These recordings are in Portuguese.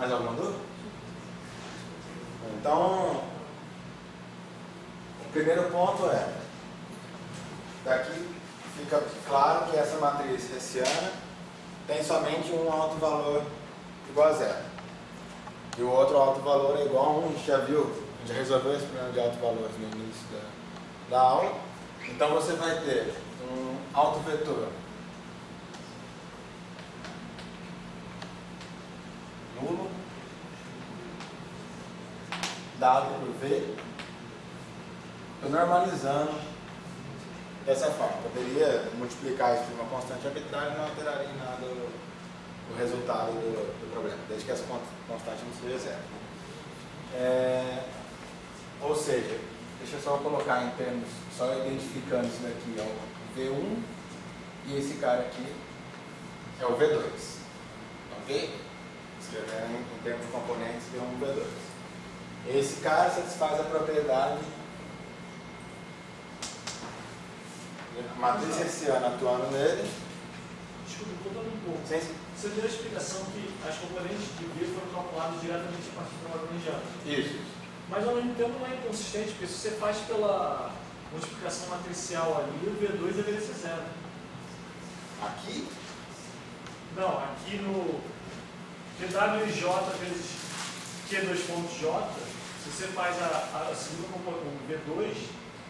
Mais alguma dúvida? Então, o primeiro ponto é, daqui fica claro que essa matriz hessiana tem somente um alto valor igual a zero. E o outro alto valor é igual a 1, a gente já viu, a gente já resolveu esse problema de alto valor no início da aula. Então você vai ter um alto vetor nulo, dado por V. Estou normalizando dessa forma. Poderia multiplicar isso por uma constante arbitrária e não alteraria em nada o resultado do problema, desde que essa constante não seja zero. Ou seja, deixa eu só colocar em termos, só identificando isso daqui, é o V1 e esse cara aqui é o V2. Ok? Escrevendo em termos de componentes, V1 e V2. Esse cara satisfaz a propriedade, a matriz hessiana atuando nele. Desculpa, voltando um pouco. Sim. Você deu a explicação que as componentes de V foram calculadas diretamente a partir do Lagrangiano. Isso. Mas ao mesmo tempo não é inconsistente, porque se você faz pela multiplicação matricial ali, o V2 deveria ser zero. Aqui? Não, aqui no QWJ vezes Q2.J, se você faz a segunda componente, o V2,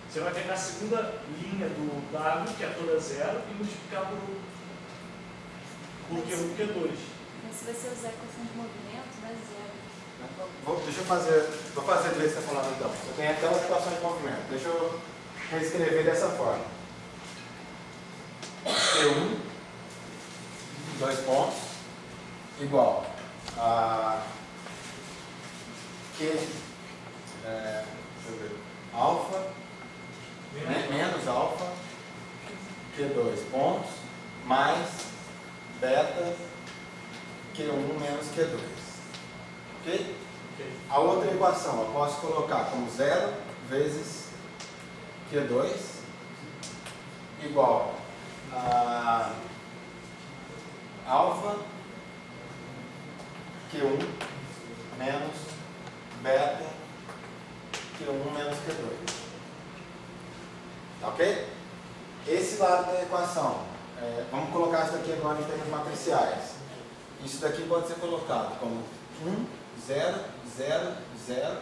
você vai pegar a segunda linha do W, que é toda zero, e multiplicar por Q1 e Q2. Mas se você usar a equação de movimento, dá zero. Vou fazer do jeito que você está falando então. Eu tenho até uma equação de movimento. Deixa eu reescrever dessa forma. Q1, 2 pontos, igual a Q, deixa eu ver, alfa, menos alfa, Q2 pontos, mais beta, Q1 menos Q2. Ok? A outra equação eu posso colocar como 0 vezes Q2 igual a alfa Q1 menos beta Q1 menos Q2. Ok? Esse lado da equação, vamos colocar isso daqui agora em termos matriciais. Isso daqui pode ser colocado como 1, 0, 0, 0,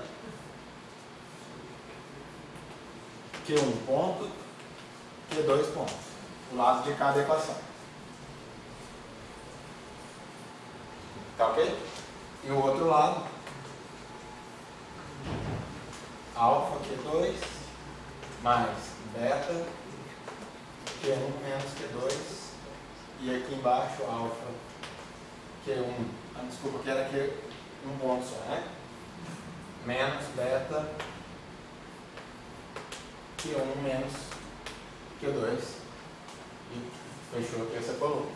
Q1 ponto, Q2 ponto. O lado de cada equação. Tá ok? E o outro lado, alfa Q2 mais beta Q1 menos Q2 e aqui embaixo alfa Q1, desculpa, que era aqui um ponto só, né? Menos beta Q1 menos Q2 e fechou aqui essa coluna.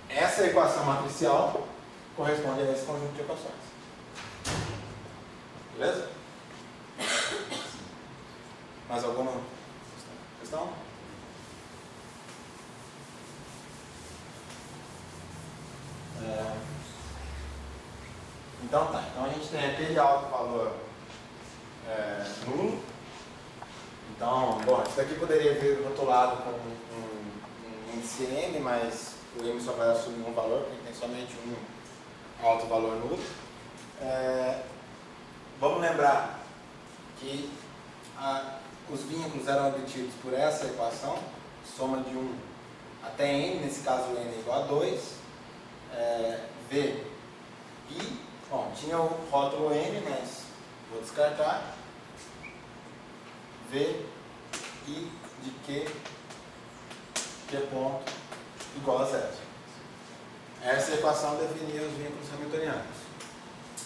Essa equação matricial corresponde a esse conjunto de equações. Beleza? Mais alguma questão? Então tá, então a gente tem aquele alto valor nulo. Então, bom, isso daqui poderia vir rotulado com um índice M, mas o M só vai assumir um valor, porque tem somente um alto valor nulo. Vamos lembrar que os vínculos eram obtidos por essa equação, soma de 1 até N, nesse caso N é igual a 2, V I, bom, tinha o rótulo N, mas vou descartar, V I de Q ponto igual a 0. Essa equação definia os vínculos hamiltonianos.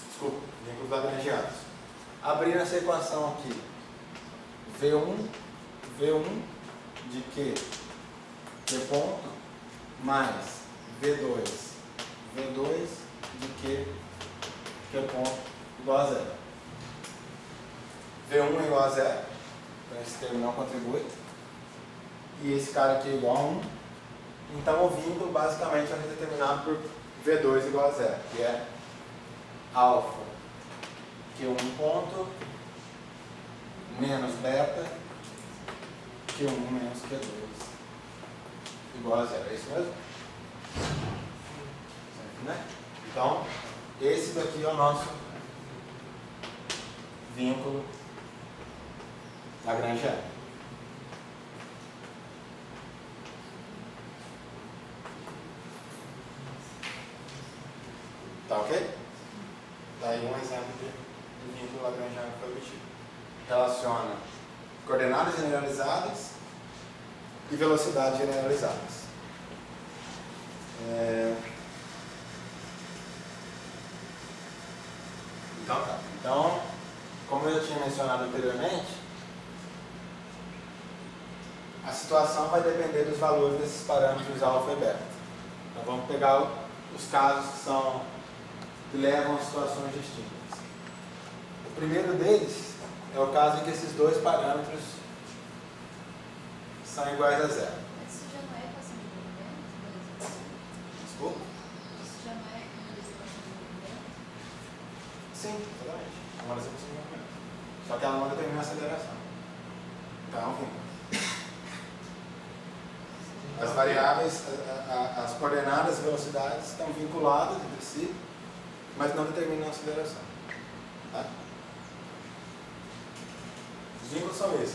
Desculpa, vínculos lagrangianos. Abrindo essa equação aqui, V1 de Q ponto mais V2 de Q ponto igual a 0. V1 é igual a 0, então esse termo não contribui. E esse cara aqui é igual a 1. Então o vínculo basicamente vai ser determinado por V2 igual a zero, que é alfa Q1 ponto menos beta Q1 menos Q2 igual a zero. É isso mesmo? Certo, né? Então, esse daqui é o nosso vínculo lagrangiano. Tá ok? Daí um exemplo de vínculo lagrangiano que foi obtido. Relaciona coordenadas generalizadas e velocidades generalizadas. Então, tá. Então, como eu já tinha mencionado anteriormente, a situação vai depender dos valores desses parâmetros alfa e beta. Então, vamos pegar os casos que levam a situações distintas. O primeiro deles é o caso em que esses dois parâmetros são iguais a zero. Isso já não é equação de movimento? Desculpa? Isso já não é uma das equações de movimento? Sim, exatamente. É uma das equações de movimento. Só que ela não determina a aceleração. Então, as variáveis, as coordenadas e velocidades estão vinculadas entre si, mas não determinam a aceleração. Tá? Os vínculos são esses,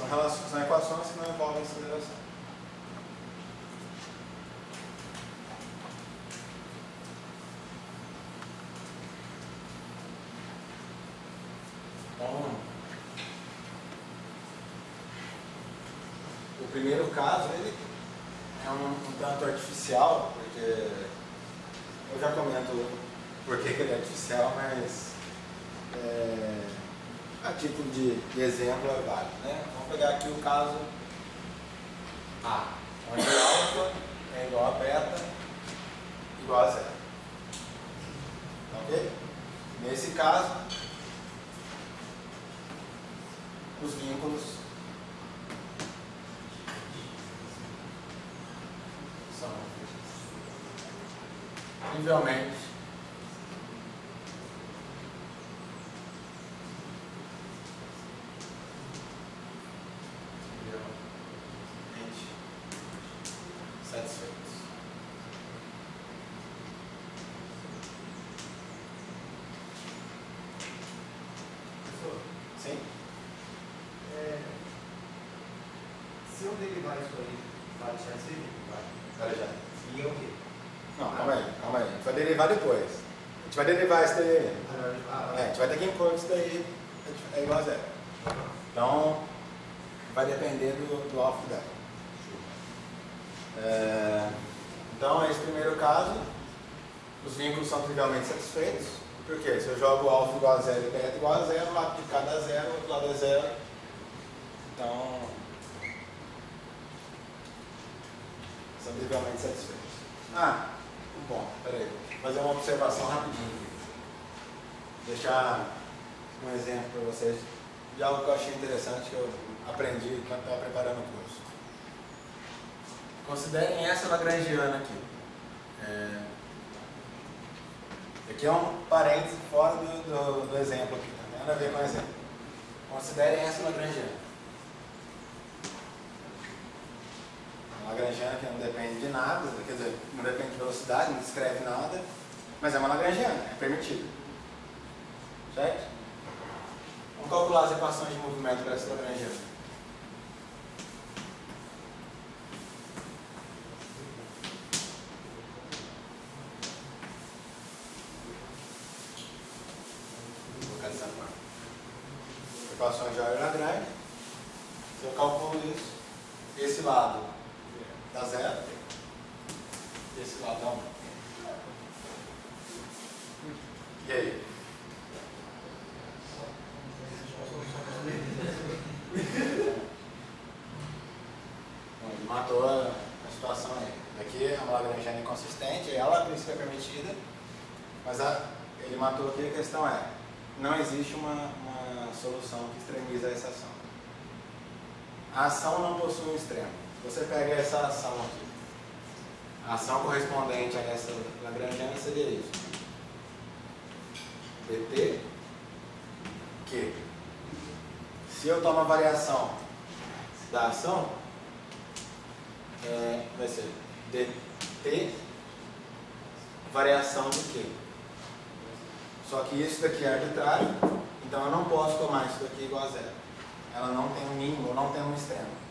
são equações que não envolvem aceleração. Então, o primeiro caso, ele é um tanto artificial, porque eu já comento por que ele é artificial, mas a título de exemplo é válido, né? Vamos pegar aqui o caso A, onde alfa é igual a beta igual a zero. Ok? Nesse caso, os vínculos são trivialmente satisfeitos. Professor, Sim? se eu derivar isso aí, vai deixar de ser vínculo, vai? Olha já. E é o quê? Não, calma aí. A gente vai derivar depois. A gente vai derivar isso daí. A gente vai ter que impor isso daí. É igual a zero. Então, vai depender do alfa e beta. Então, nesse primeiro caso, os vínculos são trivialmente satisfeitos. Por quê? Se eu jogo alfa igual a zero e beta igual a zero, o lado de cada é zero, o outro lado é zero. Então, são trivialmente satisfeitos. Bom, peraí. Vou fazer uma observação rapidinho aqui. Deixar um exemplo para vocês de algo que eu achei interessante, que eu aprendi quando estava preparando o curso. Considerem essa lagrangiana aqui. Aqui é um parêntese fora do exemplo aqui, não tem nada a ver com o exemplo. Considerem essa lagrangiana. Uma lagrangiana que não depende de nada, quer dizer, não depende de velocidade, não descreve nada, mas é uma lagrangiana, é permitido. Certo? Vamos calcular as equações de movimento para essa lagrangiana. Equações de Euler-Lagrange. Se eu calculo isso, esse lado dá zero, esse lado dá 1. E aí? Bom, ele matou a situação aí. Daqui é uma lagrangiana inconsistente, ela a princípio é permitida, mas ele matou aqui. A questão é, não existe uma solução que extremiza essa ação. A ação não possui um extremo. Você pega essa ação aqui, A ação correspondente a essa lagrangiana seria isso. dt, que se eu tomo a variação da ação, vai ser dt variação do que. Só que isso daqui é arbitrário, então eu não posso tomar isso daqui igual a zero. Ela não tem um mínimo, não tem um extremo.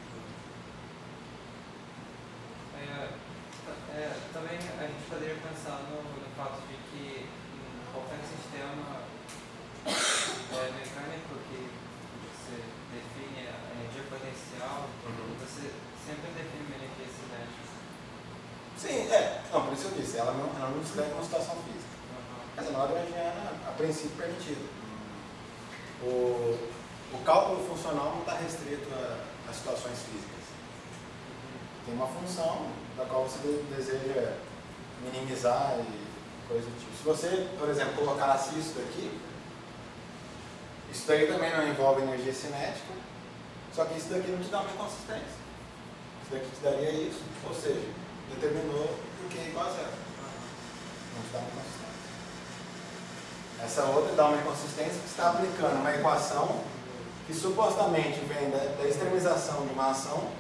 Também a gente poderia pensar no fato de que em qualquer sistema mecânico que você define a energia potencial, você sempre define uma energia cinética. Sim, não, por isso eu disse, ela não descreve uma situação física. Mas a lagrangiana, a princípio, permitido. O cálculo funcional não está restrito a situações físicas. Tem uma função da qual você deseja minimizar e coisa do tipo. Se você, por exemplo, colocasse isso daqui, isso daí também não envolve energia cinética, só que isso daqui não te dá uma inconsistência. Isso daqui te daria isso, ou seja, determinou o que é igual a zero. Não te dá uma inconsistência. Essa outra dá uma inconsistência que está aplicando uma equação que supostamente vem da extremização de uma ação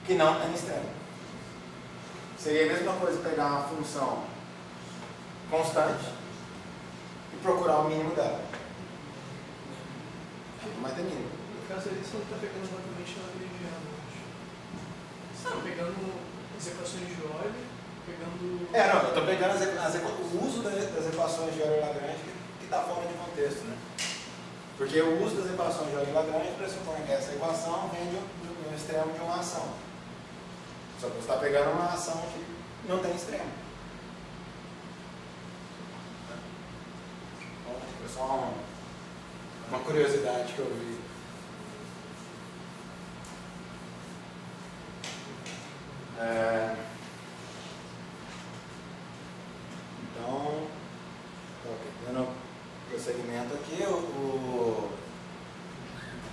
que não tem extremo. Seria a mesma coisa pegar uma função constante e procurar o mínimo dela. Não vai ter mínimo. No caso ali, você não está pegando exatamente lagrangiano. Você está pegando as equações de Euler, pegando... Não, eu estou pegando o uso das equações de Euler-Lagrange que está fora de contexto, né? Porque o uso das equações de Euler-Lagrange pressupõe que essa equação vem do extremo de uma ação. Só que você está pegando uma ação que não tem extremo. Então, é só uma curiosidade que eu vi. Então, dando prosseguimento aqui,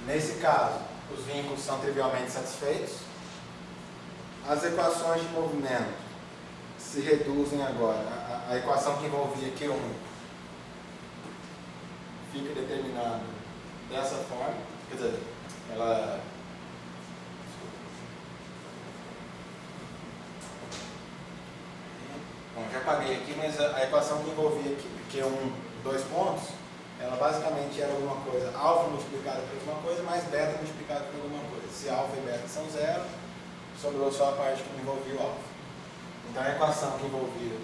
nesse caso, os vínculos são trivialmente satisfeitos. As equações de movimento se reduzem agora. A equação que envolvia Q1 fica determinada dessa forma. Quer dizer, ela... Bom, já apaguei aqui, mas a equação que envolvia Q1, 2 pontos, ela basicamente era alguma coisa, alfa multiplicado por alguma coisa, mais beta multiplicado por alguma coisa. Se alfa e beta são zero, sobrou só a parte que envolvia o alfa. Então a equação que envolvia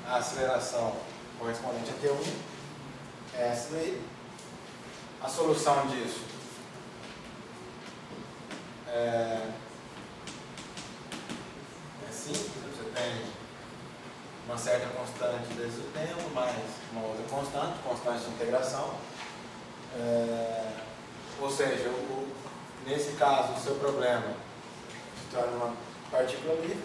a aceleração correspondente a T1 é essa daí. A solução disso é simples. Você tem uma certa constante desde o tempo, mais uma outra constante de integração. Ou seja, nesse caso, o seu problema se torna uma partícula livre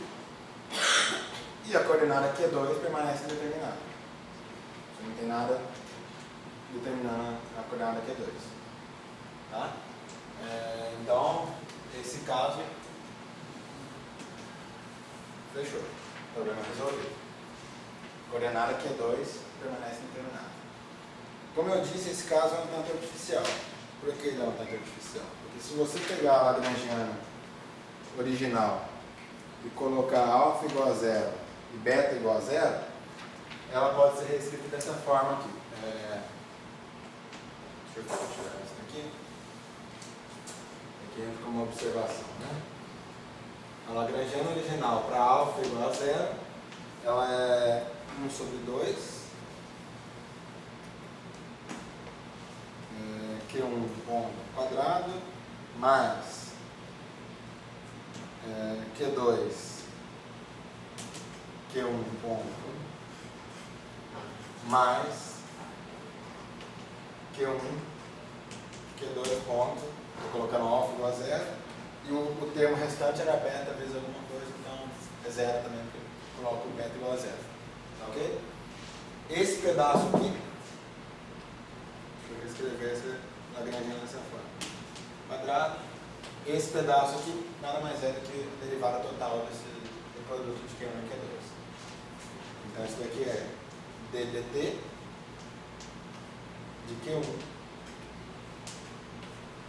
e a coordenada Q2 permanece indeterminada. Você não tem nada determinando a coordenada Q2. Tá? Então, esse caso, fechou. Problema resolvido. Coordenada Q2 permanece indeterminada. Como eu disse, esse caso é um tanto artificial. Por que ele é um tanto artificial? Porque se você pegar a lagrangiana original e colocar alfa igual a zero e beta igual a zero, ela pode ser reescrita dessa forma aqui. Deixa eu tirar isso daqui. Aqui entra como observação, né? A lagrangiana original para alfa igual a zero, ela é 1 sobre 2 Q1 ponto quadrado mais Q2 Q1 ponto mais Q1 Q2 ponto, vou colocando alfa igual a zero, e o termo restante era beta vezes alguma coisa, então é zero também, porque eu coloco o beta igual a zero. Tá ok? Esse pedaço aqui, deixa eu escrever essa lagrangiana dessa forma, quadrado, esse pedaço aqui nada mais é do que a derivada total dessa produto de Q1 e Q2. Então isso daqui é ddt de Q1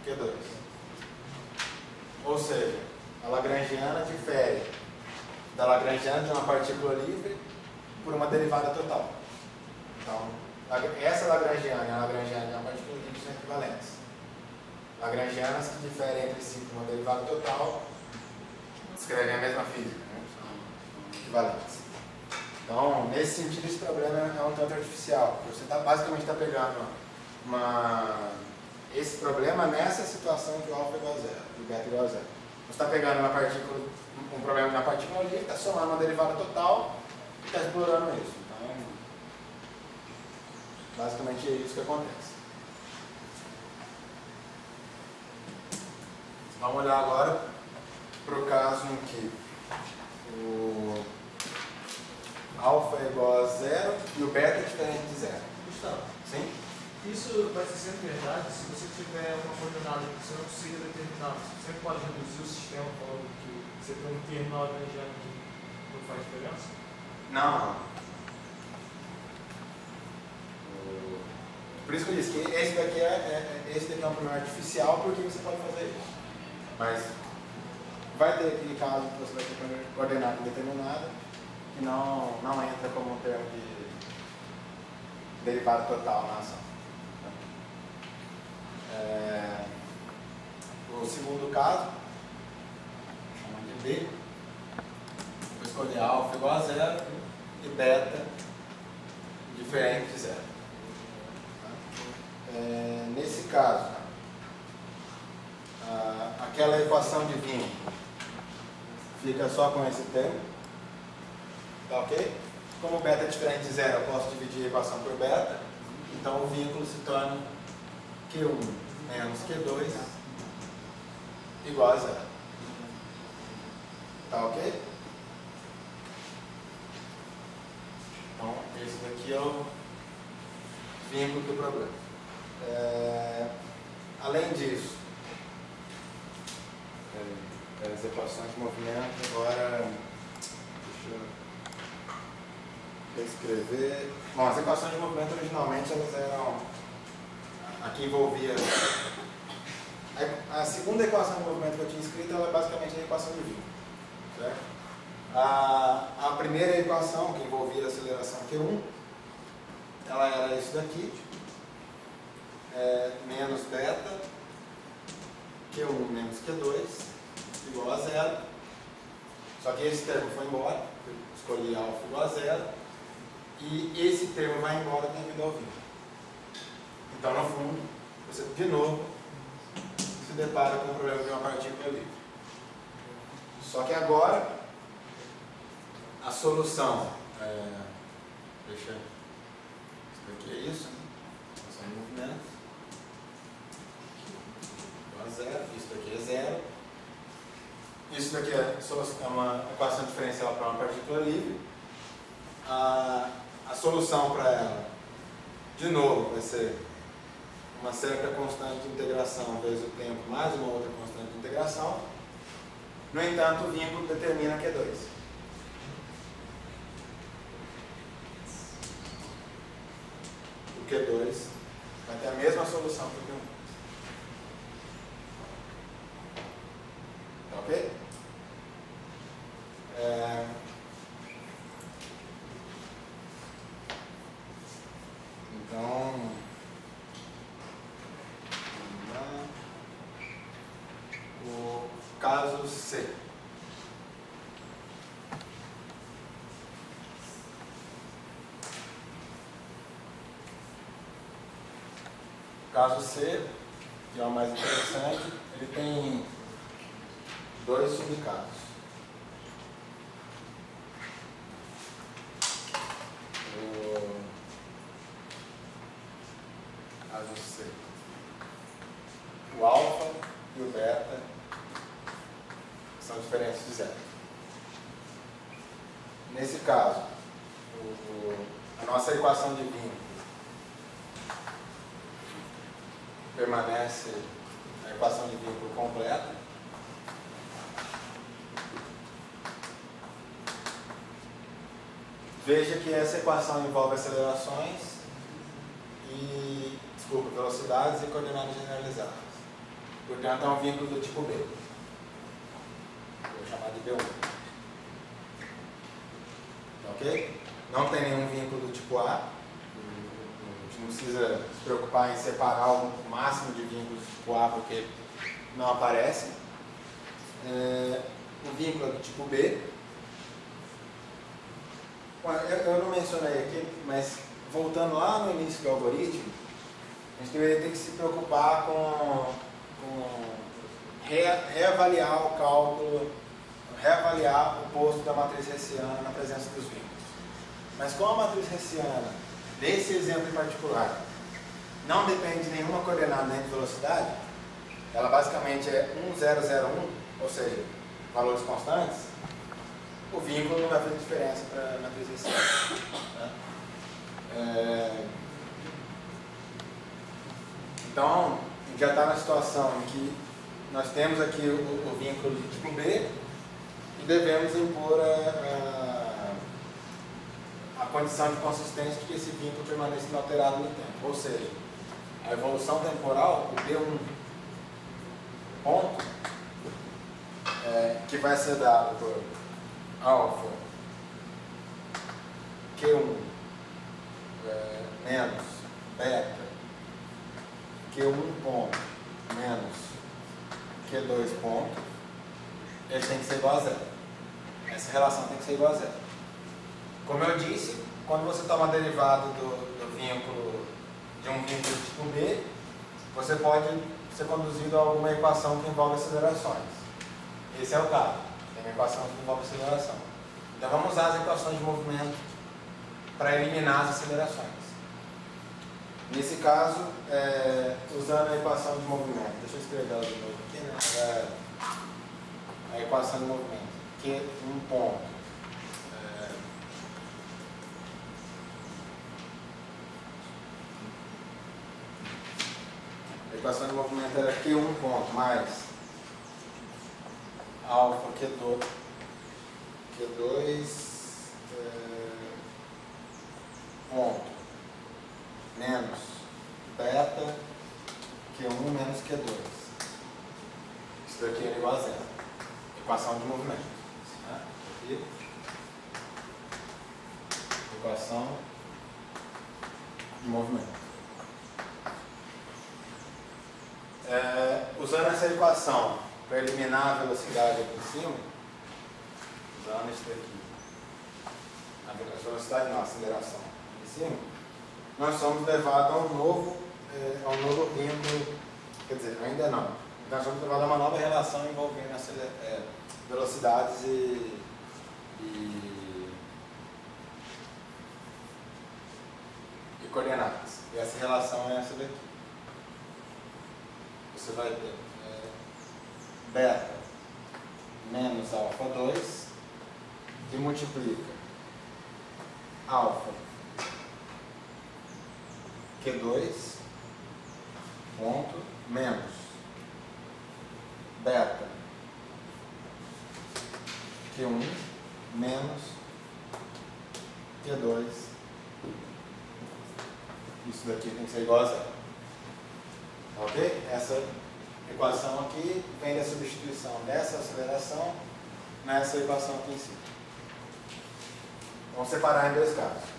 Q2. Ou seja, a lagrangiana difere da lagrangiana de uma partícula livre por uma derivada total. Então, essa lagrangiana e a lagrangiana de uma partícula livre são equivalentes. Lagrangianas que diferem entre si por uma derivada total descrevem a mesma física, né? São equivalentes. Então, nesse sentido, esse problema é um tanto artificial. Você basicamente está pegando esse problema nessa situação de alfa igual a zero, de beta igual a zero. Você está pegando um problema de uma partícula livre, está somando uma derivada total e está explorando isso. Então, basicamente é isso que acontece. Vamos olhar agora para o caso em que o alfa é igual a zero e o beta é diferente de zero. Gustavo, Sim? isso vai ser sempre verdade se você tiver uma coordenada que você não consiga determinar. Você sempre pode reduzir o sistema falando que você tem um termo na lagrangiana que não faz diferença? Não. Por isso que eu disse que esse daqui é um problema artificial, porque você pode fazer isso. Mas vai ter aquele caso que você vai ter coordenada indeterminada que não entra como um termo de derivada total na ação. O segundo caso, chamamos de B, vou escolher alfa igual a zero e beta diferente de zero. Nesse caso, aquela equação de vínculo fica só com esse termo, tá ok? Como beta é diferente de zero, eu posso dividir a equação por beta, então o vínculo se torna Q1 menos Q2 igual a zero. Tá ok? Então, esse daqui é o vínculo do problema. Além disso, as equações de movimento, agora, deixa eu escrever. Bom, as equações de movimento originalmente elas eram, aqui envolvia, a segunda equação de movimento que eu tinha escrito, ela é basicamente a equação de vínculo, certo? A primeira equação, que envolvia a aceleração Q1, ela era isso daqui, menos beta, Q1 menos Q2, igual a zero. Só que esse termo foi embora, eu escolhi alfa igual a zero, e esse termo vai embora devido ao vínculo. Então, no fundo, você de novo se depara com o problema de uma partícula livre. Só que agora, a solução, deixa, isso aqui é isso, né? Solução de movimento. Igual a zero, isso daqui é zero. Isso daqui é uma equação diferencial para uma partícula livre. A solução para ela, de novo, vai ser uma certa constante de integração vezes o tempo mais uma outra constante de integração. No entanto, o vínculo determina Q2. O Q2 vai ter a mesma solução que o Q1. Tá ok? Então, o caso C. O caso C, que é o mais interessante, ele tem dois subcasos. O caso C. O alfa e o beta são diferentes de zero. Nesse caso, a nossa equação de vínculo permanece a equação de vínculo completa. veja que essa equação envolve acelerações e, velocidades e coordenadas generalizadas. Portanto, é um vínculo do tipo B. Vou chamar de B1. Ok? Não tem nenhum vínculo do tipo A. A gente não precisa se preocupar em separar o máximo de vínculos do tipo A, porque não aparecem. O vínculo é do tipo B. Eu não mencionei aqui, mas voltando lá no início do algoritmo, a gente deveria ter que se preocupar com reavaliar o cálculo, reavaliar o posto da matriz hessiana na presença dos vínculos. Mas como a matriz hessiana, desse exemplo em particular, não depende de nenhuma coordenada nem de velocidade, ela basicamente é 1, 0, 0, 1, ou seja, valores constantes, o vínculo não vai fazer diferença para a matriz hessiana. Né? Então, a gente já está na situação em que nós temos aqui o vínculo do tipo B e devemos impor a condição de consistência de que esse vínculo permaneça inalterado no tempo. Ou seja, a evolução temporal, o B1 ponto, que vai ser dado por alfa Q1 menos beta Q1 ponto menos Q2 ponto, ele tem que ser igual a zero. Essa relação tem que ser igual a zero. Como eu disse, quando você toma derivado do vínculo, de um vínculo tipo B, você pode ser conduzido a alguma equação que envolve acelerações. Esse é o caso. Tem uma equação que envolve aceleração. Então vamos usar as equações de movimento para eliminar as acelerações. Nesse caso, usando a equação de movimento, deixa eu escrever ela de novo aqui, né? A equação de movimento, Q1 ponto. A equação de movimento era Q1 ponto mais alfa Q2 ponto menos beta Q1 menos Q2. Isso daqui é igual a zero. Equação de movimento. Aqui. Equação de movimento. Usando essa equação para eliminar a velocidade aqui em cima, usando isso daqui, a velocidade não, a aceleração aqui em cima, nós somos levados a um novo vínculo, quer dizer, ainda não. Nós somos levados a uma nova relação envolvendo velocidades e coordenadas. E essa relação é essa daqui. Você vai ter beta menos alfa 2 que multiplica alfa Q2 ponto menos beta Q1 menos Q2. Isso daqui tem que ser igual a zero. Ok? Essa equação aqui vem da substituição dessa aceleração nessa equação aqui em cima. Vamos separar em dois casos.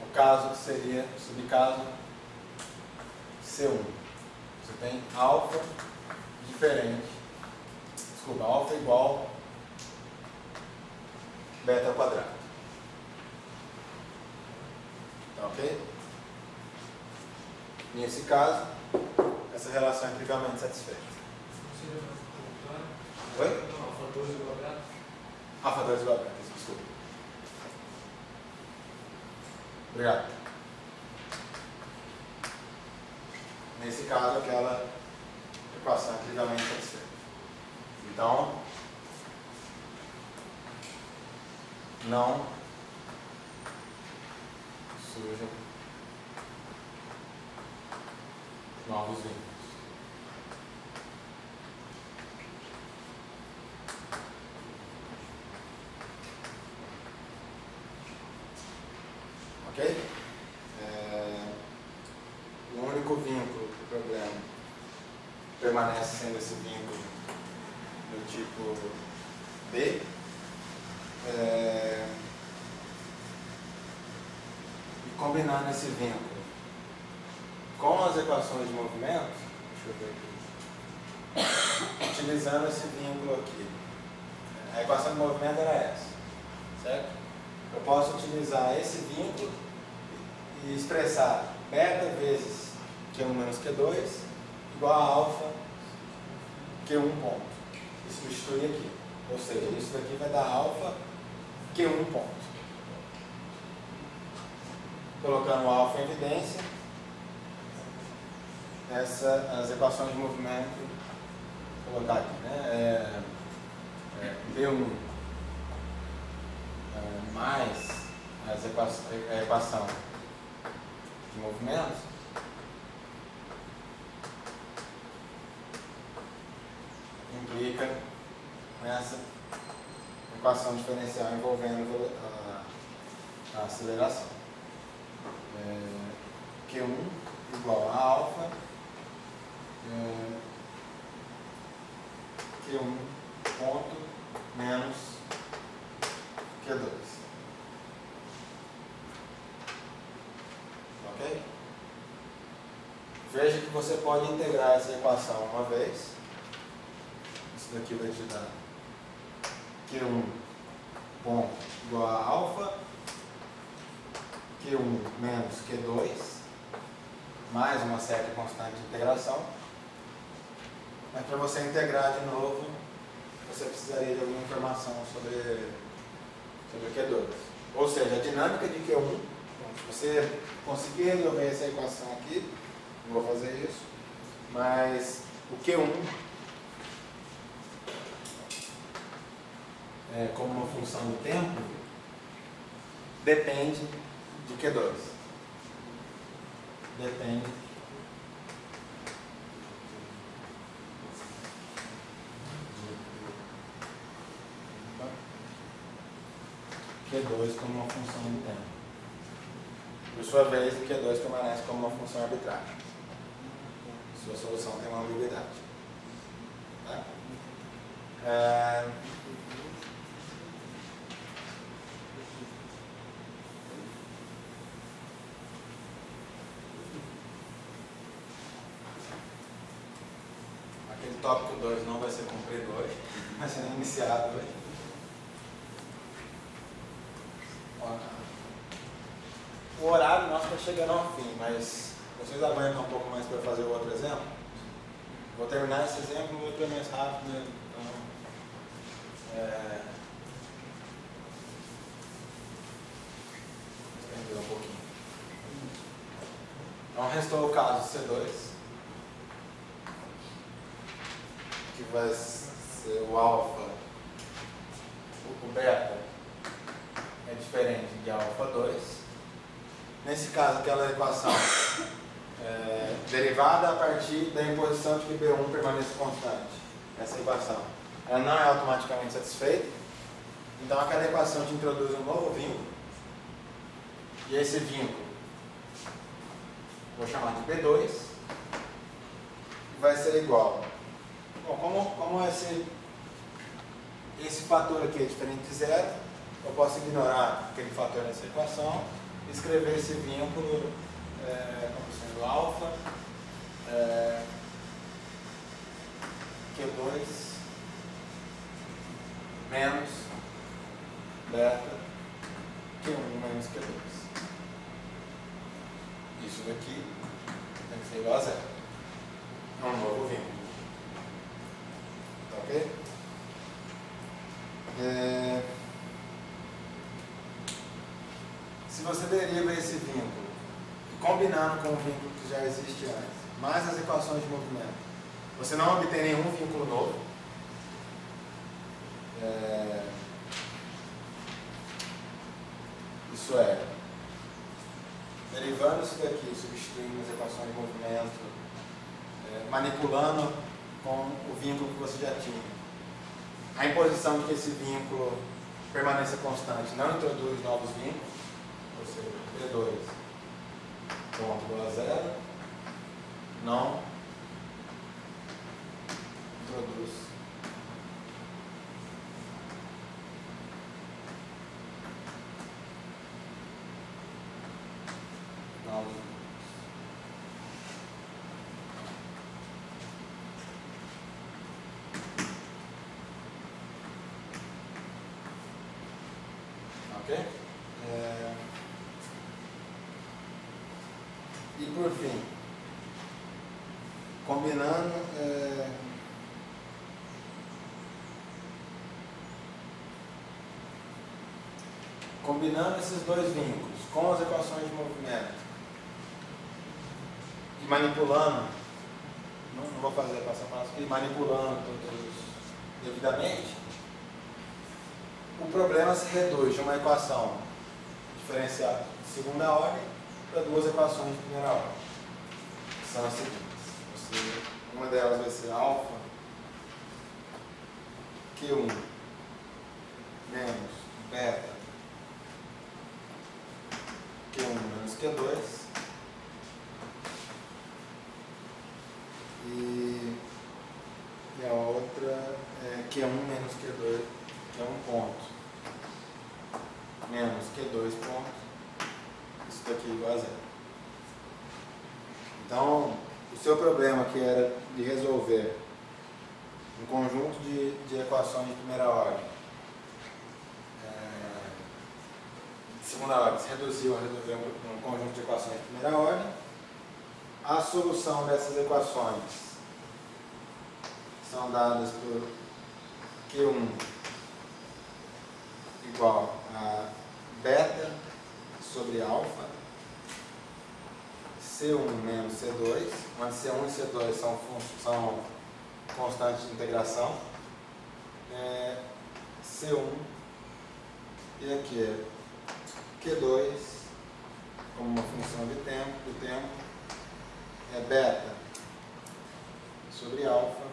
O caso que seria o subcaso C1. Você tem alfa diferente. Desculpa, alfa igual beta ao quadrado. Tá ok? Nesse caso, essa relação é trivialmente satisfeita. Oi? Alfa 2 igual a beta? Alfa 2 igual a beta, desculpa. Obrigado. Nesse caso, aquela equação é trivialmente satisfeita. Então, não surge novos vínculos. Ok? O único vínculo do problema permanece sendo esse vínculo do tipo B. E combinando esse vínculo com as equações de movimento, deixa eu ver aqui, utilizando esse vínculo aqui. A equação de movimento era essa, certo? Eu posso utilizar esse vínculo e expressar beta vezes Q1 menos Q2 igual a alfa Q1 ponto. E substituir aqui. Ou seja, isso daqui vai dar alfa Q1 ponto. Colocando o alfa em evidência, as equações de movimento, vou colocar aqui, né? B1 mais a equação de movimento implica nessa equação diferencial envolvendo a aceleração. Q1 igual a alfa Q1 ponto menos Q2. Ok? Veja que você pode integrar essa equação uma vez. Isso daqui vai te dar Q1 ponto igual a alfa Q1 menos Q2 mais uma série constante de integração. Mas para você integrar de novo, você precisaria de alguma informação sobre Q2. Ou seja, a dinâmica de Q1, se você conseguir resolver essa equação aqui, não vou fazer isso, mas o Q1 como uma função do tempo depende de Q2. Depende de Q2 como uma função do tempo. Por sua vez, o Q2 permanece como uma função arbitrária. Sua solução tem uma ambiguidade. Tá? Aquele tópico 2 não vai ser cumprido hoje, vai ser iniciado hoje. O horário nosso está chegando ao fim, mas vocês aguentam um pouco mais para fazer o outro exemplo? Vou terminar esse exemplo, o outro é mais rápido, né? Vou estender um pouquinho. Então restou o caso C2, que vai ser o alfa, o beta é diferente de alfa 2. Nesse caso, aquela equação derivada a partir da imposição de que B1 permaneça constante. Essa equação ela não é automaticamente satisfeita. Então, aquela equação te introduz um novo vínculo. E esse vínculo, vou chamar de B2, vai ser igual. Bom, como esse fator aqui é diferente de zero, eu posso ignorar aquele fator nessa equação e escrever esse vínculo como sendo alfa Q2 menos beta Q1 menos Q2. Isso daqui tem que ser igual a zero. É um novo vínculo. Tá ok? Se você deriva esse vínculo, combinando com o vínculo que já existe antes, mais as equações de movimento, você não obtém nenhum vínculo novo. Isso é, derivando isso daqui, substituindo as equações de movimento manipulando com o vínculo que você já tinha. A imposição de que esse vínculo permaneça constante não introduz novos vínculos, ou seja, P2 ponto igual a zero, não introduz novos vínculos. Ok? E por fim, combinando esses dois vínculos com as equações de movimento e manipulando, não vou fazer passo a passo aqui, manipulando todos devidamente, o problema se reduz de uma equação diferencial de segunda ordem para duas equações de primeira ordem, que são as seguintes. Uma delas vai ser alfa Q1 menos beta Q1 menos Q2 e a outra é Q1 menos Q2, que é um ponto, menos Q2 ponto, isso daqui igual a zero. Então, o seu problema que era de resolver um conjunto de equações de primeira ordem, de segunda ordem, se reduziu a resolver um conjunto de equações de primeira ordem. A solução dessas equações são dadas por Q1 igual a beta sobre alfa, C1 menos C2, onde C1 e C2 são constantes de integração, C1 e aqui é Q2 como uma função do tempo, é beta sobre alfa,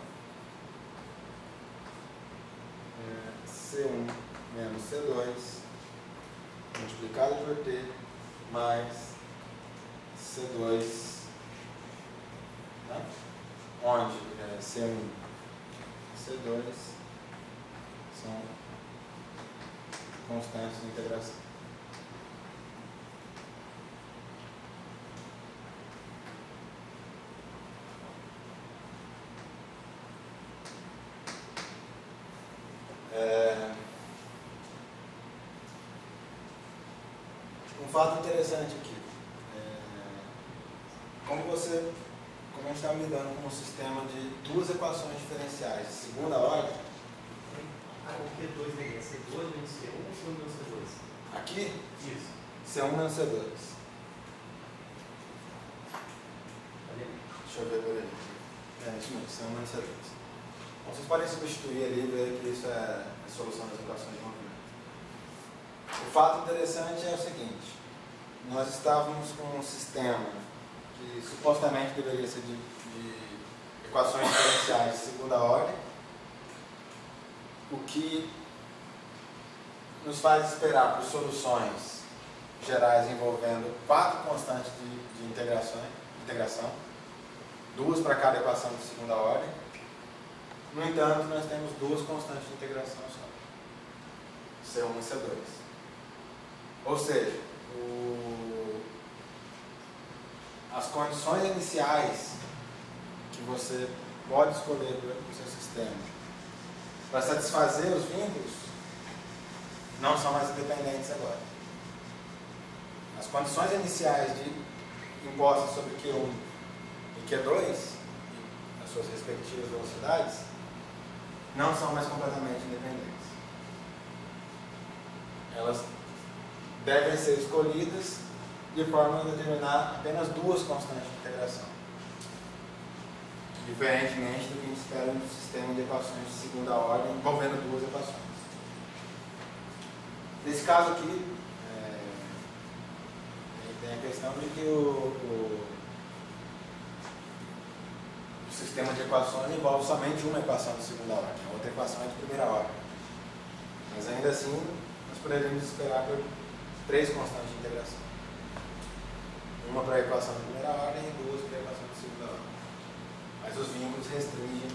C1 menos C2 multiplicado por T mais C2, tá? Onde C1 e C2 são constantes de integração. Um fato interessante aqui, como a gente está lidando com um sistema de duas equações diferenciais de segunda ordem. O Q2 é C2 menos C1 ou C1 menos C2? Aqui, Isso. C1 menos C2. Ali. Deixa eu ver por aí. Isso mesmo, C1 menos C2. Então, vocês podem substituir ali e ver que isso é a solução das equações de movimento. O fato interessante é o seguinte: nós estávamos com um sistema que supostamente deveria ser de equações diferenciais de segunda ordem, o que nos faz esperar por soluções gerais envolvendo 4 constantes de integração, 2 para cada equação de segunda ordem. No entanto, nós temos 2 constantes de integração só, C1 e C2. Ou seja, as condições iniciais que você pode escolher para o seu sistema para satisfazer os vínculos não são mais independentes agora. As condições iniciais impostas sobre Q1 e Q2, as suas respectivas velocidades, não são mais completamente independentes. Elas devem ser escolhidas de forma a determinar apenas 2 constantes de integração, diferentemente do que a gente espera no sistema de equações de segunda ordem envolvendo 2 equações. Nesse caso aqui, tem a questão de que o sistema de equações envolve somente uma equação de segunda ordem, a outra equação é de primeira ordem. Mas ainda assim, nós poderíamos esperar por 3 constantes de integração. Uma para a equação de primeira ordem e 2 para a equação de segunda ordem. Mas os vínculos restringem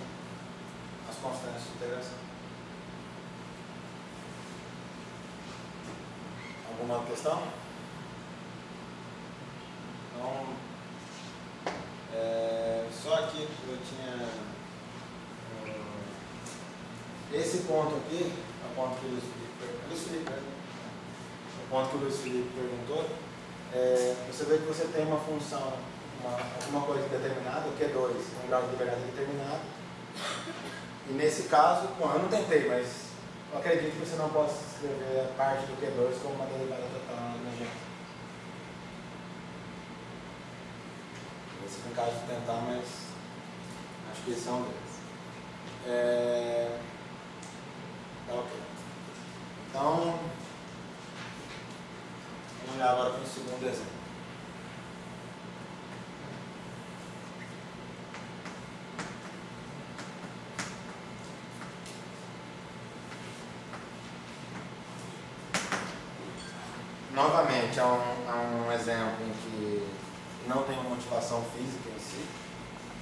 as constantes de integração. Alguma outra questão? Então, só aqui eu tinha esse ponto aqui, é o ponto que o Luiz Felipe perguntou. Você vê que você tem uma função, alguma coisa determinada, o Q2, um grau de liberdade determinado. E nesse caso, bom, eu não tentei, mas eu acredito que você não possa escrever a parte do Q2 como uma derivada total na energia. Esse é um caso de tentar, mas acho que esse é um deles. Tá ok. Então, vamos olhar agora para o segundo exemplo. Novamente, é um exemplo em que não tem uma motivação física em si.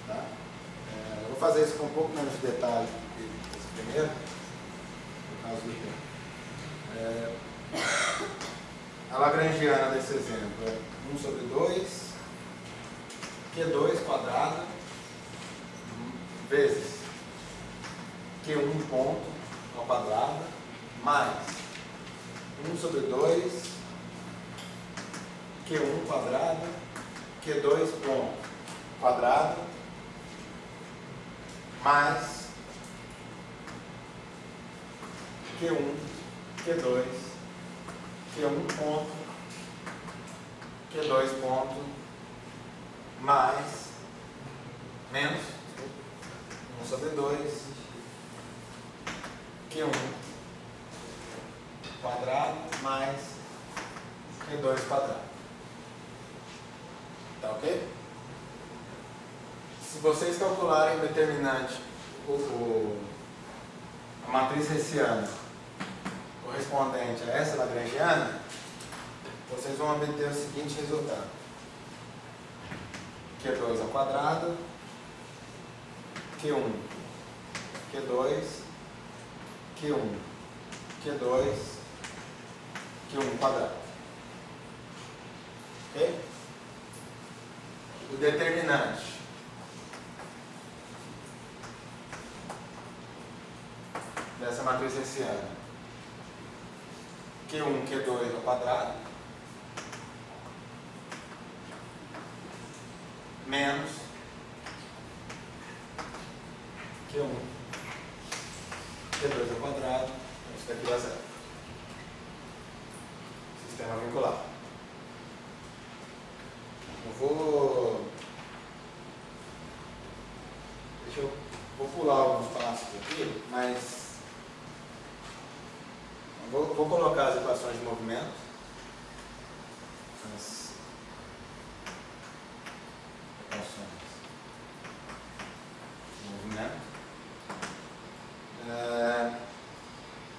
Tá? Eu vou fazer isso com um pouco menos de detalhe do que esse primeiro, por causa do tempo. A lagrangiana desse exemplo é 1 sobre 2, Q2 quadrado, vezes Q1 ponto ao quadrado, mais 1 sobre 2, Q1 quadrado, Q2 ponto quadrado, mais Q1, Q2, Q1 ponto, Q2 ponto, mais, menos 1 sobre 2, Q1 quadrado, mais Q2 quadrado. Tá ok? Se vocês calcularem o determinante, a matriz hessiana correspondente a essa lagrangiana, vocês vão obter o seguinte resultado: Q2 ao quadrado, Q1, Q2, Q1, Q2, Q1 quadrado. Ok? O determinante dessa matriz hessiana, Q1, Q2 ao quadrado, menos Q1, Q2 ao quadrado, isso daqui dá zero. Sistema vinculado. Vou pular alguns passos aqui, mas vou colocar as equações de movimento. As equações de movimento.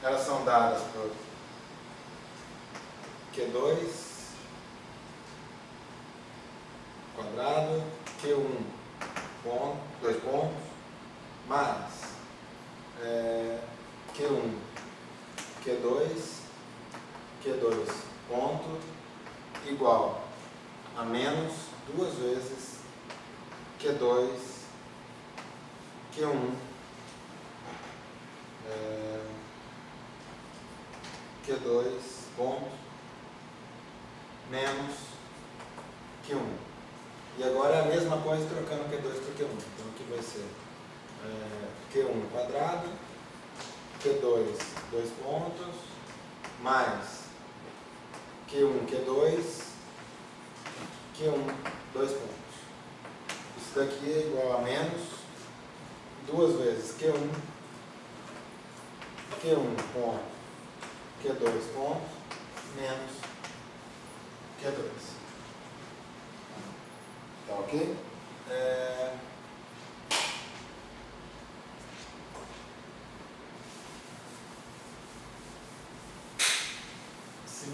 Elas são dadas por Q2 quadrado, Q1 ponto, 2 pontos, mais Q1, Q2, Q2 ponto, igual a menos 2 vezes Q2, Q1, Q2 ponto, menos Q1. E agora é a mesma coisa trocando Q2 por Q1. Então aqui vai ser Q1 quadrado, Q2, 2 pontos, mais Q1, Q2, Q1, 2 pontos. Isso daqui é igual a menos 2 vezes Q1, Q1 ponto, Q2 ponto, menos Q2. Tá ok?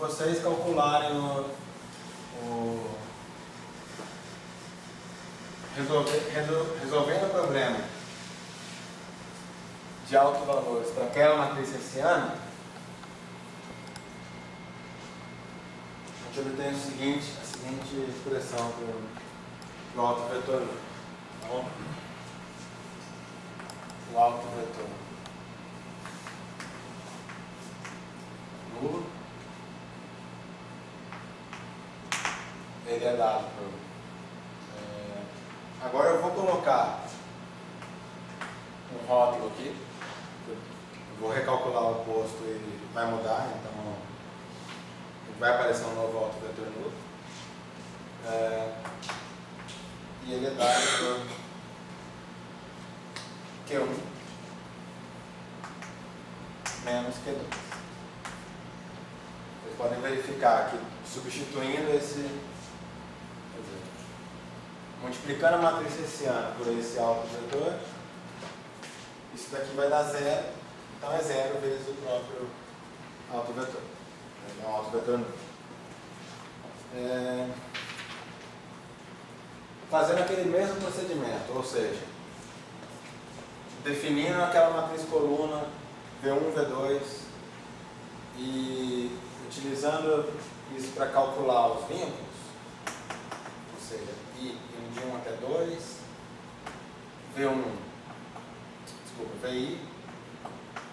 vocês calcularem resolvendo o problema de autovalores para aquela matriz hessiana, a gente obtém a seguinte expressão para o autovetor. Tá bom? O autovetor nulo, ele é dado por... Agora eu vou colocar um rótulo aqui, eu vou recalcular o posto e vai mudar, então vai aparecer um novo autovetor nulo. E ele é dado por Q1 menos Q2. Vocês podem verificar que substituindo multiplicando a matriz hessiana por esse autovetor, isso daqui vai dar zero, então é zero vezes o próprio autovetor. É um autovetor nulo. Fazendo aquele mesmo procedimento, ou seja, definindo aquela matriz coluna V1, V2 e utilizando isso para calcular os vínculos, ou seja, I de 1 até 2, VI,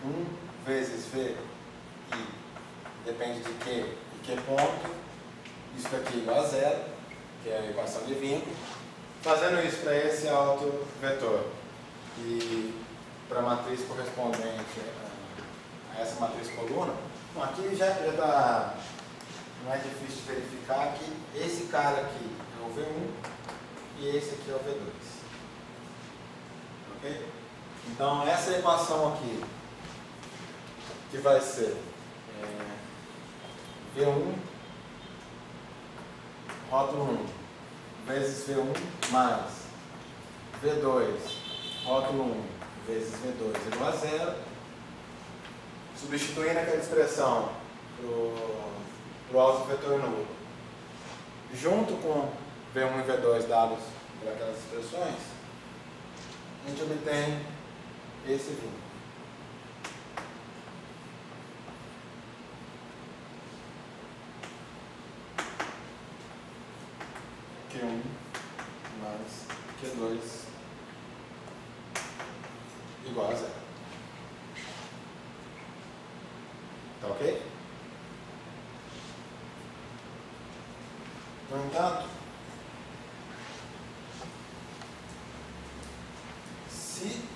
1 vezes VI, depende de Q e Q ponto, isso aqui igual a zero, que é a equação de vínculo. Fazendo isso para esse autovetor e para a matriz correspondente a essa matriz coluna, bom, aqui já está, não é difícil de verificar que esse cara aqui é o V1 e esse aqui é o V2. Ok? Então essa equação aqui, que vai ser V1 rótulo 1 vezes V1 mais V2 rótulo 1 vezes V2 igual a zero, substituindo aquela expressão para o autovetor nulo, junto com V1 e V2 dados por aquelas expressões, a gente obtém esse vínculo. Q1 mais Q2 igual a zero. Tá ok? No entanto, se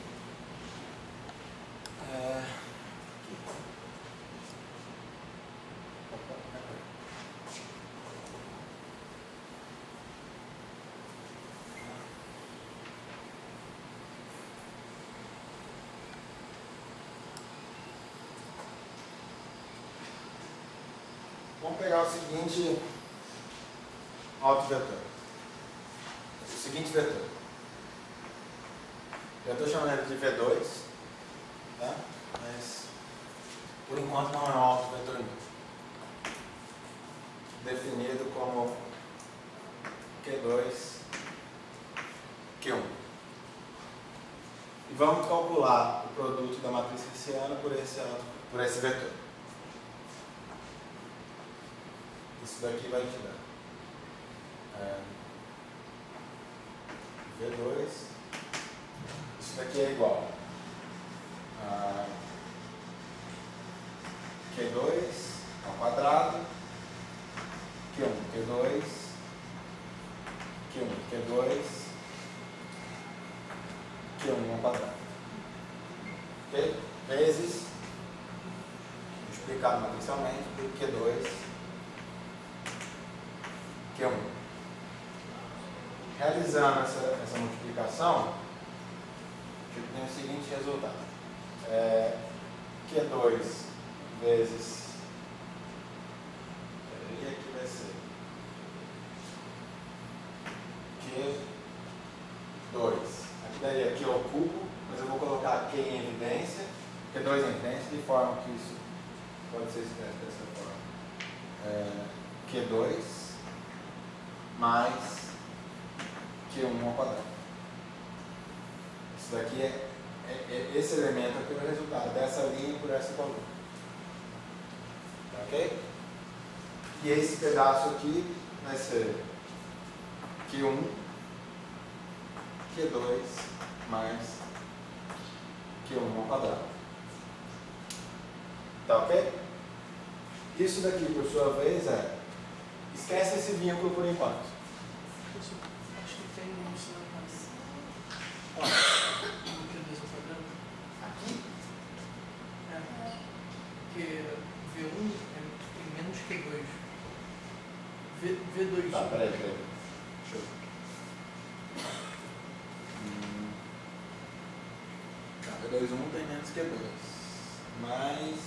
vamos pegar o seguinte autovetor, o seguinte vetor. Eu estou chamando ele de V2, tá? Mas por enquanto não é um autovetor nulo, definido como Q2, Q1. E vamos calcular o produto da matriz hessiana por esse vetor. Isso daqui vai te dar V2, isso daqui é igual a Q2 ao quadrado, Q1, Q2, Q1, Q2, Q1 ao quadrado. Ok? Vezes, multiplicado matricialmente por Q2, Q1. Realizando essa multiplicação, a gente tem o seguinte resultado. Q2 vezes... E aqui vai ser Q2. Aqui daria Q ao cubo, mas eu vou colocar Q em evidência, Q2 em evidência, de forma que isso pode ser expresso dessa forma. Q2 mais Q1 ao quadrado. Isso daqui esse elemento aqui é o resultado dessa linha por essa coluna. Ok? E esse pedaço aqui vai ser Q1, Q2 mais Q1 ao quadrado. Tá ok? Isso daqui, por sua vez, esquece esse vínculo por enquanto. Acho que tem um sinal mais. Ó, No Q2 ao quadrado. aqui, Porque V1 é menos Q2. V2. tá, peraí. Deixa eu ver. Tá, V21 tem menos que 2. Mas.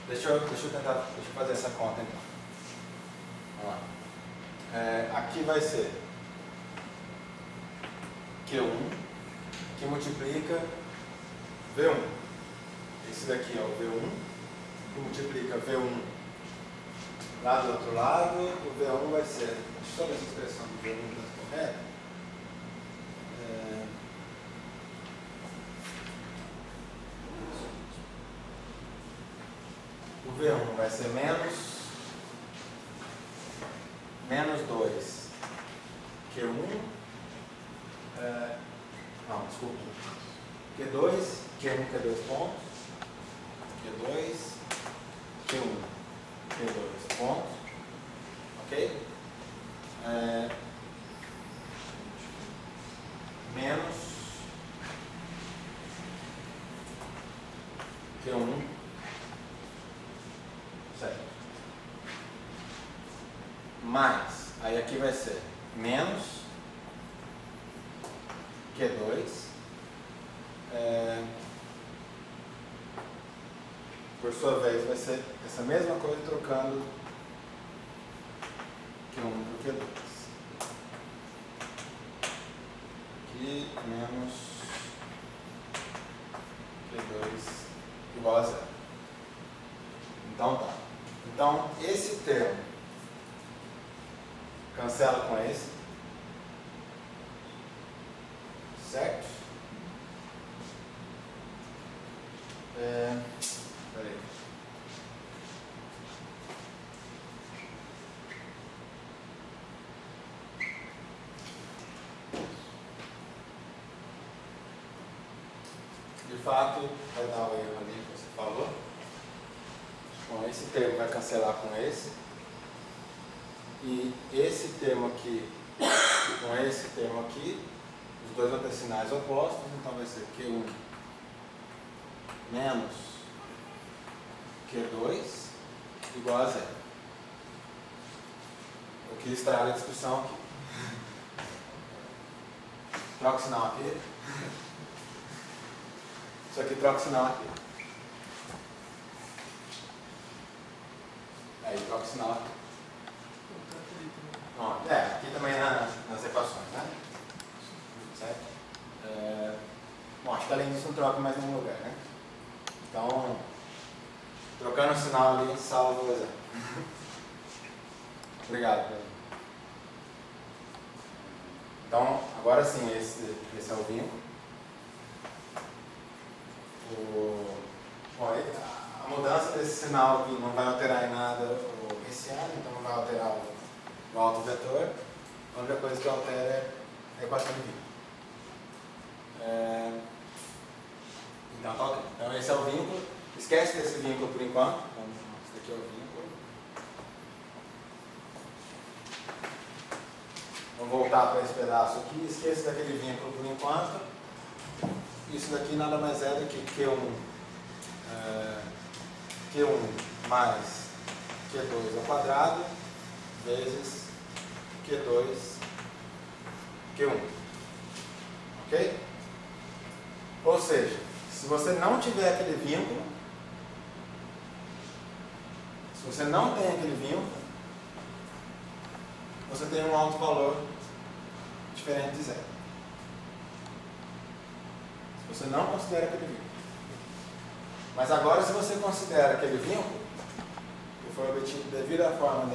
Deixa eu fazer essa conta então. Vamos lá. Aqui vai ser Q1 que multiplica V1. Esse daqui é o V1 que multiplica V1 lá do outro lado. O V1 vai ser. Deixa eu só ver essa expressão do V1 está correta. O V1 vai ser menos 2 Q1, não, desculpa, Q2, Q2 pontos, Q2, Q1, Q2 pontos, ok? Menos Q1, certo? Mais, aí aqui vai ser menos Q2, por sua vez vai ser essa mesma coisa trocando Q1 por Q2. Aqui menos Q2 igual a 0. Então tá. Então esse termo cancela com esse, certo? Peraí. De fato, vai dar o erro ali que você falou. Bom, esse termo vai cancelar com esse. E esse termo aqui com esse termo aqui, os dois vão ter sinais opostos, então vai ser Q1 menos Q2 igual a 0. O que estraga a discussão aqui. Troca o sinal aqui. Isso aqui troca o sinal aqui. Aí troca o sinal aqui. Aqui também nas equações, né? Certo? Bom, acho que além disso não troca mais nenhum lugar, né? Então, trocando o sinal ali, salva o exemplo. Obrigado. Então, agora sim, esse é o vínculo. Bom, a mudança desse sinal aqui não vai alterar em nada o hessiano, então não vai alterar o autovetor. A única coisa que altera é a equação de vínculo. Então, tá ok. Então, esse é o vínculo. Esquece desse vínculo por enquanto. Então, esse daqui é o vínculo. Vamos voltar para esse pedaço aqui. Esqueça daquele vínculo por enquanto. Isso daqui nada mais é do que Q1 mais Q2 ao quadrado vezes Q2 Q1. Ok? Ou seja, se você não tiver aquele vínculo, se você não tem aquele vínculo, você tem um alto valor diferente de 0. Se você não considera aquele vínculo. Mas agora, se você considera aquele vínculo, por foi obtido devido à forma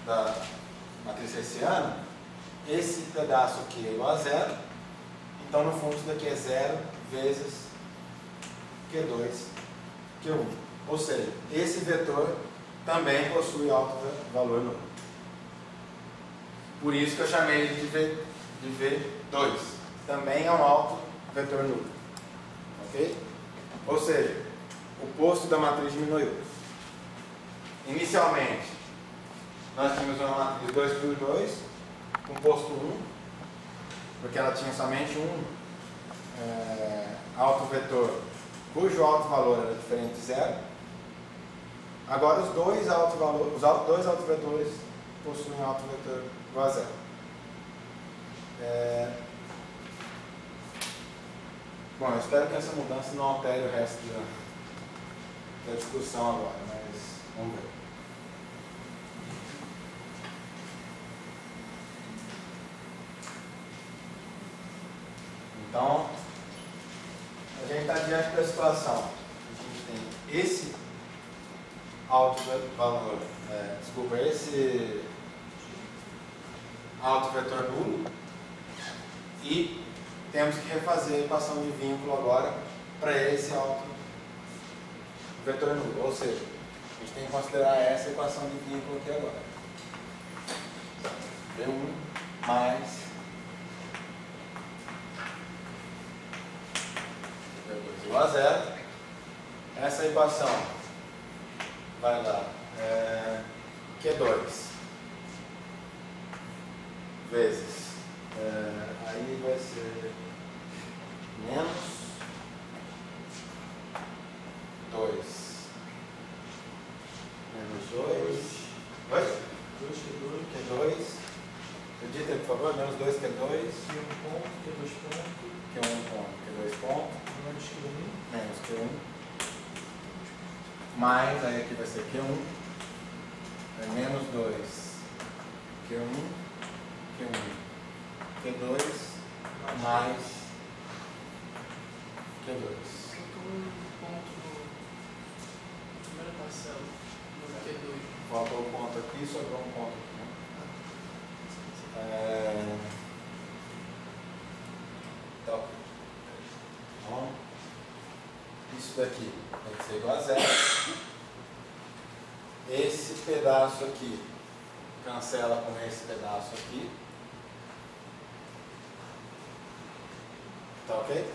da matriz hessiana, esse pedaço aqui é igual a zero, então no fundo isso daqui é 0 vezes Q2, Q1. Ou seja, esse vetor também possui alto valor nulo. Por isso que eu chamei ele de V2. Também é um alto vetor nulo. Ok? Ou seja, o posto da matriz diminuiu. Inicialmente, nós tínhamos uma matriz 2 por 2, com posto 1, porque ela tinha somente um alto vetor, cujo alto valor era diferente de zero. Agora, os dois altos vetores possuem alto vetor igual a zero. Bom, eu espero que essa mudança não altere o resto da discussão agora, mas vamos ver. Então, a gente está diante da situação. A gente tem esse alto valor, esse alto vetor nulo, e temos que refazer a equação de vínculo agora para esse alto vetor nulo. Ou seja, a gente tem que considerar essa equação de vínculo aqui agora. V1 mais V2 igual a zero. Essa equação vai dar Q2 vezes, aí vai ser menos 2 menos 2 Q2, acredita por favor, menos 2 Q2, Q1 ponto, Q2 ponto, Q1 ponto, Q2 ponto, menos Q1. menos Q1, mais, aí aqui vai ser Q1, menos 2 Q1, Q1, Q2, mais Q2. Faltou um ponto na primeira parcela, no Q2. Faltou um ponto aqui, sobrou um ponto aqui, né? Então, isso daqui tem que ser igual a zero. Esse pedaço aqui cancela com esse pedaço aqui. Tá ok?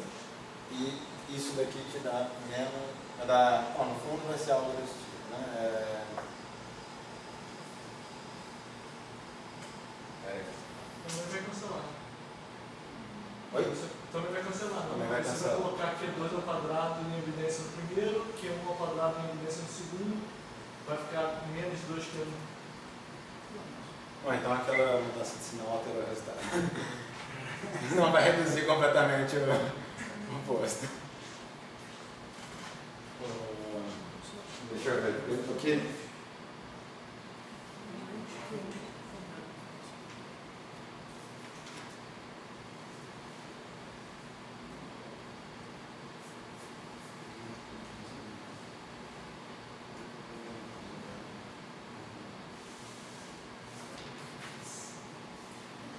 E isso daqui te dá menos. No fundo vai ser algo desse tipo, né? Também vai cancelar. Oi? Também vai cancelar. Também vai Você cancelar. vai colocar Q2 ao quadrado em evidência no primeiro, Q1 ao quadrado em evidência no segundo, vai ficar menos 2Q1. Bom, então aquela mudança de sinal alterou o resultado. Não vai reduzir completamente o posto. Deixa eu ver. Porque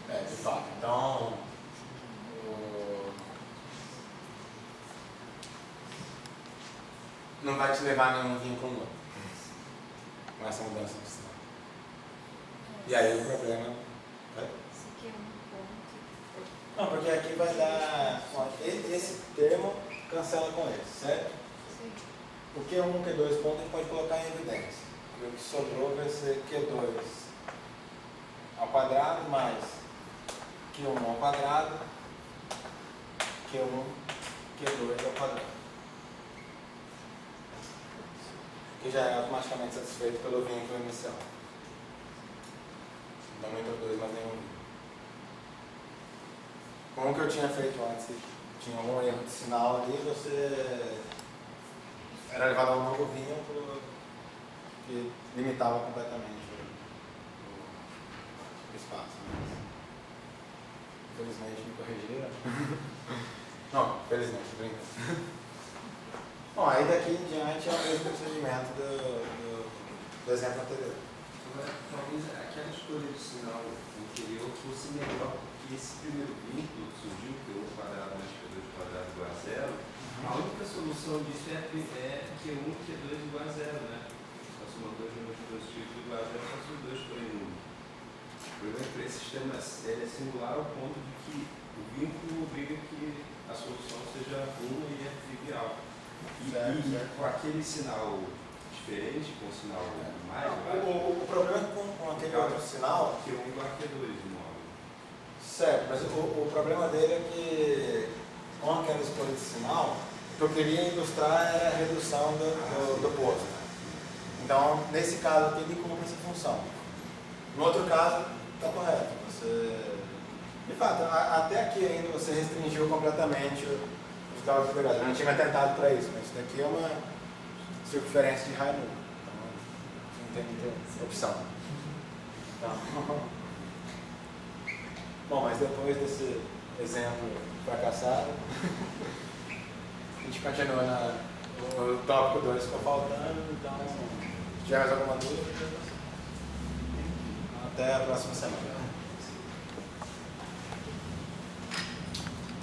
de fato. Então, não vai te levar a nenhum vínculo novo com essa mudança de sinal. E aí o problema. Isso aqui é um ponto. Não, porque aqui vai dar. Esse termo cancela com esse, certo? Sim. O Q1, Q2 ponto a gente pode colocar em evidência. E o que sobrou vai ser Q2 ao quadrado mais Q1 ao quadrado, Q1, Q2 ao quadrado. Que já é automaticamente satisfeito pelo vínculo inicial. Então não introduz mais nenhum vínculo. Como que eu tinha feito antes, tinha algum erro de sinal ali, você era levado a um novo vínculo que limitava completamente o espaço. Mas, infelizmente me corrigiram. Não, felizmente, brincando. Bom, aí daqui em diante é o mesmo procedimento do exemplo anterior. Agora, talvez aquela escolha de sinal anterior fosse melhor, porque esse primeiro vínculo que surgiu, que é 1 quadrado mais Q2 quadrado igual a zero, a única solução disso é Q1 e Q2 igual a zero, né? A soma 2 números positivos igual a zero, só se os dois forem nulos. O problema é que esse sistema ele é singular ao ponto de que o vínculo obriga que a solução seja uma e é trivial. E com aquele sinal diferente, com o sinal mais, O problema com aquele outro sinal, Q1 igual a Q2 de modo. certo, mas o problema dele é que com aquela escolha de sinal, o que eu queria ilustrar era a redução do posto. Então, nesse caso aqui, ele cumpre essa função. No outro caso, está correto. De fato, até aqui ainda você restringiu completamente os cálculos de verdade. Eu não tinha me atentado para isso, mas isso daqui é uma circunferência de raio nulo. Então, não tem muita opção. Então, bom, mas depois desse exemplo fracassado, a gente continua no tópico 2 ficou faltando, então se tiver mais alguma dúvida, até a próxima semana.